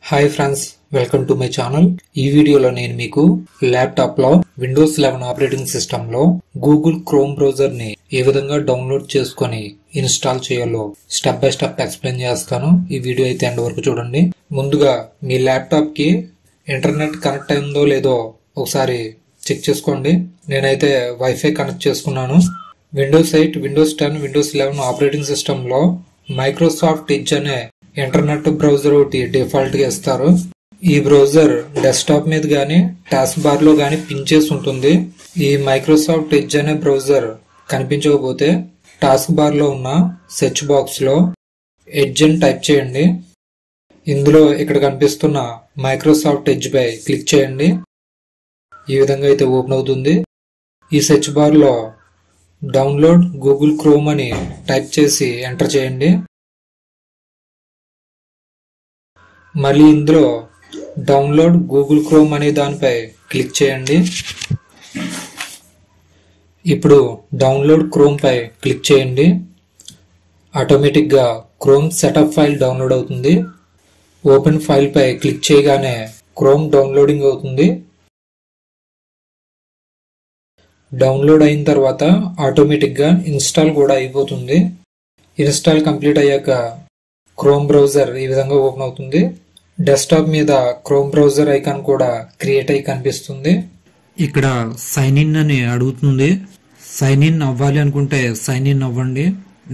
Hi friends, welcome to my channel. ఈ వీడియోలో నేను మీకు ల్యాప్టాప్ లో విండోస్ 11 ఆపరేటింగ్ సిస్టమ్ లో గూగుల్ క్రోమ్ బ్రౌజర్ ని ఏ విధంగా డౌన్లోడ్ చేసుకొని ఇన్స్టాల్ చేయాలో స్టెప్ బై స్టెప్ ఎక్స్ప్లెయిన్ చేస్తాను. ఈ వీడియో అయితే ఎండ్ వరకు చూడండి. ముందుగా మీ ల్యాప్టాప్ కి ఇంటర్నెట్ కనెక్ట్ అయిందో లేదో ఒకసారి చెక్ చేసుకోండి. నేనైతే వైఫై కనెక్ట్ చేసుకున్నాను. Windows 8, Windows 10, Windows 11 operating system లో మైక్రోసాఫ్ట్ ఎడ్జ్ అనే ఇంటర్నెట్ బ్రౌజర్ ఒకటి డిఫాల్ట్ గా ఇస్తారు. ఈ బ్రౌజర్ డెస్క్టాప్ మీద గానీ టాస్క్ బార్ లో గానీ పిన్ చేసి ఉంటుంది. ఈ మైక్రోసాఫ్ట్ ఎడ్జ్ అనే బ్రౌజర్ కనిపించకపోతే టాస్క్ బార్ లో ఉన్న సెర్చ్ బాక్స్ లో ఎడ్జ్ అని టైప్ చేయండి. ఇందులో ఇక్కడ కనిపిస్తున్న మైక్రోసాఫ్ట్ ఎడ్జ్ పై క్లిక్ చేయండి. ఈ విధంగా అయితే ఓపెన్ అవుతుంది. ఈ సెర్చ్ బార్ లో డౌన్లోడ్ గూగుల్ క్రోమ్ అని టైప్ చేసి ఎంటర్ చేయండి. మళ్ళీ ఇందులో డౌన్లోడ్ గూగుల్ క్రోమ్ అనే దానిపై క్లిక్ చేయండి. ఇప్పుడు డౌన్లోడ్ క్రోమ్ పై క్లిక్ చేయండి. ఆటోమేటిక్ గా క్రోమ్ సెటప్ ఫైల్ డౌన్లోడ్ అవుతుంది. ఓపెన్ ఫైల్ పై క్లిక్ చేయగానే క్రోమ్ డౌన్లోడింగ్ అవుతుంది. డౌన్లోడ్ అయిన తర్వాత ఆటోమేటిక్ గా ఇన్స్టాల్ కూడా అయిపోతుంది. ఇన్స్టాల్ కంప్లీట్ అయ్యాక క్రోమ్ బ్రౌజర్ ఈ విధంగా ఓపెన్ అవుతుంది. డెస్క్టాప్ మీద క్రోమ్ బ్రౌజర్ ఐకాన్ కూడా క్రియేట్ అయి కనిపిస్తుంది. ఇక్కడ సైన్ ఇన్ అని అడుగుతుంది. సైన్ ఇన్ అవ్వాలి అనుకుంటే సైన్ ఇన్ అవ్వండి.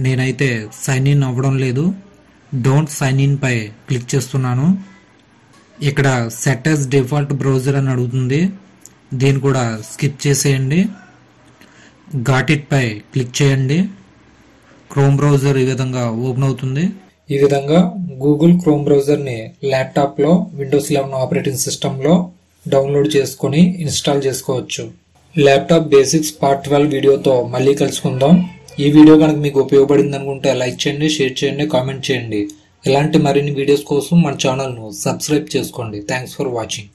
నేనైతే సైన్ ఇన్ అవ్వడం లేదు. డోంట్ సైన్ ఇన్ పై క్లిక్ చేస్తున్నాను. ఇక్కడ సెట్ యాజ్ డిఫాల్ట్ బ్రౌజర్ అని అడుగుతుంది. దీన్ని కూడా స్కిప్ చేసేయండి. గాట్ ఇట్ పై క్లిక్ చేయండి. క్రోమ్ బ్రౌజర్ ఈ విధంగా ఓపెన్ అవుతుంది. ఈ విధంగా గూగుల్ క్రోమ్ బ్రౌజర్ ని ల్యాప్టాప్ లో విండోస్ 11 ఆపరేటింగ్ సిస్టమ్ లో డౌన్లోడ్ చేసుకుని ఇన్స్టాల్ చేసుకోవచ్చు. ల్యాప్టాప్ బేసిక్స్ పార్ట్ 12 వీడియోతో మళ్ళీ కలుసుకుందాం. ఈ వీడియో కనుక మీకు ఉపయోగపడింది అనుకుంటే లైక్ చేయండి, షేర్ చేయండి, కామెంట్ చేయండి. ఇలాంటి మరిన్ని వీడియోస్ కోసం మన ఛానల్ ను సబ్స్క్రైబ్ చేసుకోండి. Thanks for watching.